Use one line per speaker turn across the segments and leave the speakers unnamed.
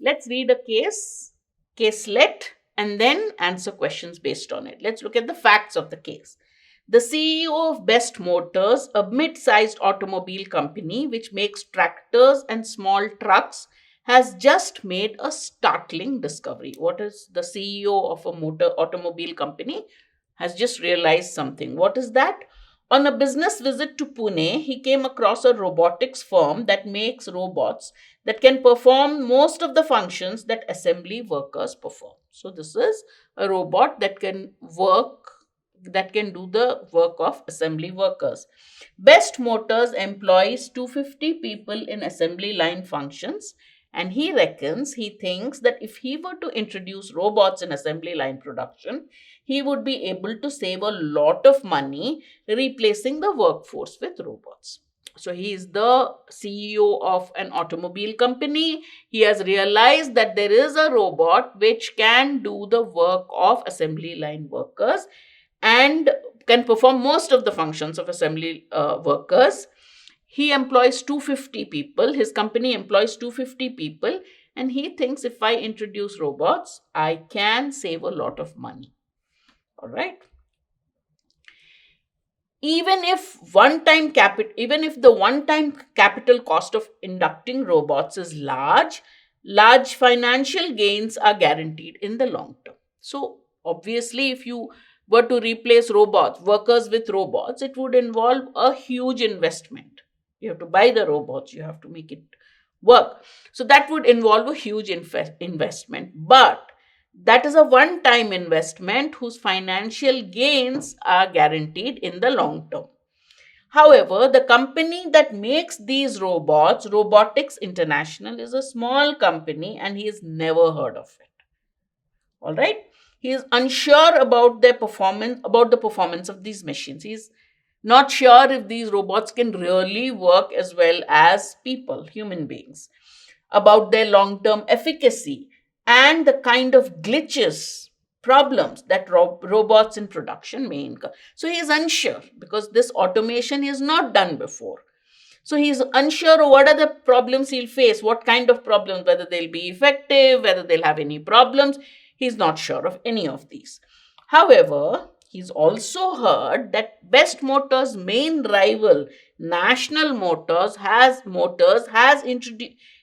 Let's read a caselet, and then answer questions based on it. Let's look at the facts of the case. The CEO of Best Motors, a mid sized automobile company which makes tractors and small trucks, has just made a startling discovery. What is the CEO of a automobile company? Has just realized something. What is that? On a business visit to Pune, he came across a robotics firm that makes robots that can perform most of the functions that assembly workers perform. So, this is a robot that can do the work of assembly workers. Best Motors employs 250 people in assembly line functions, and he thinks that if he were to introduce robots in assembly line production, he would be able to save a lot of money replacing the workforce with robots. So he is the CEO of an automobile company. He has realized that there is a robot which can do the work of assembly line workers and can perform most of the functions of assembly workers. He employs 250 people. His company employs 250 people. And he thinks if I introduce robots, I can save a lot of money. All right. Even if the one time capital cost of inducting robots is large financial gains are guaranteed in the long term. So obviously, if you were to replace workers with robots, it would involve a huge investment. You have to buy the robots, you have to make it work. So that would involve a huge investment. But that is a one time investment whose financial gains are guaranteed in the long term. However, the company that makes these robots, Robotics International, is a small company and he has never heard of it. All right. He is unsure about the performance of these machines. He's not sure if these robots can really work as well as people, human beings, about their long term efficacy and the kind of glitches, problems that robots in production may incur. So he is unsure because this automation is not done before. So he's unsure of what are the problems he'll face, what kind of problems, whether they'll be effective, whether they'll have any problems. He's not sure of any of these. However, he's also heard that Best Motors' main rival, National Motors has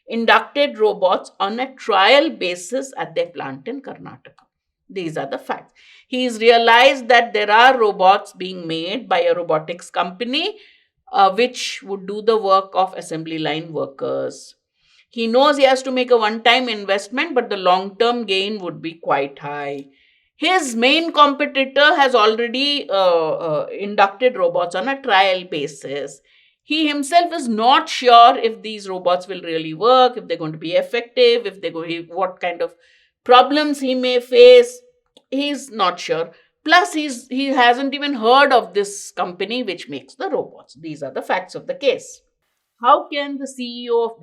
inducted robots on a trial basis at their plant in Karnataka. These are the facts. He's realized that there are robots being made by a robotics company which would do the work of assembly line workers. He knows he has to make a one time investment, but the long term gain would be quite high. His main competitor has already inducted robots on a trial basis. He himself is not sure if these robots will really work, if they're going to be effective, what kind of problems he may face. He's not sure. Plus, he hasn't even heard of this company which makes the robots. These are the facts of the case. How can the CEO of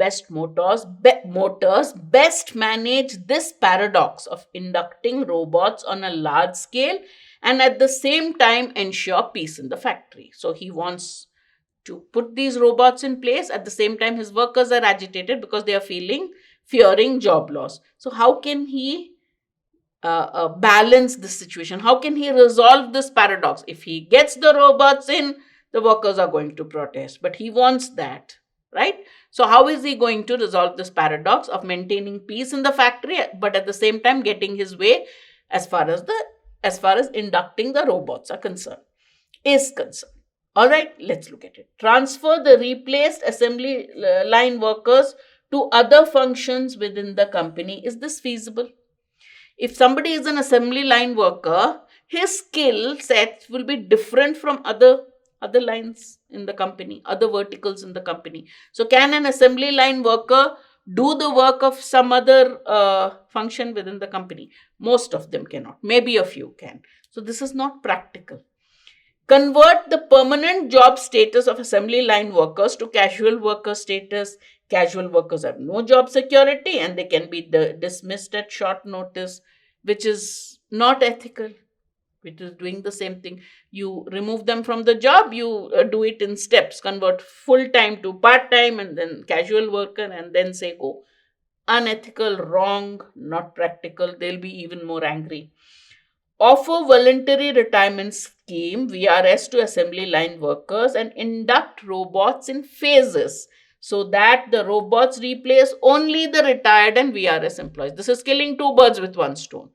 Motors best manage this paradox of inducting robots on a large scale and at the same time ensure peace in the factory? So he wants to put these robots in place. At the same time, his workers are agitated because they are fearing job loss. So how can he balance this situation? How can he resolve this paradox? If he gets the robots in, the workers are going to protest, but he wants that, right? So how is he going to resolve this paradox of maintaining peace in the factory, but at the same time getting his way as far as inducting the robots are concerned, is concerned? All right, let's look at it. Transfer the replaced assembly line workers to other functions within the company. Is this feasible? If somebody is an assembly line worker, his skill sets will be different from other lines in the company, other verticals in the company. So can an assembly line worker do the work of some other function within the company? Most of them cannot. Maybe a few can. So this is not practical. Convert the permanent job status of assembly line workers to casual worker status. Casual workers have no job security and they can be dismissed at short notice, which is not ethical. It is doing the same thing. You remove them from the job, you do it in steps, convert full time to part time and then casual worker and then say go. unethical, wrong, not practical. They'll be even more angry. Offer voluntary retirement scheme VRS to assembly line workers and induct robots in phases so that the robots replace only the retired and VRS employees. This is killing two birds with one stone.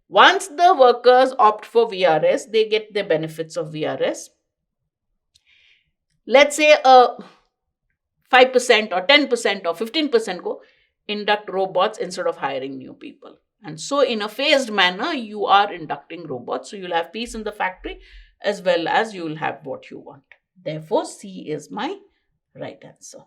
Once the workers opt for VRS, they get the benefits of VRS. Let's say a 5% or 10% or 15% go induct robots instead of hiring new people. And so, in a phased manner, you are inducting robots. So, you'll have peace in the factory as well as you will have what you want. Therefore, C is my right answer.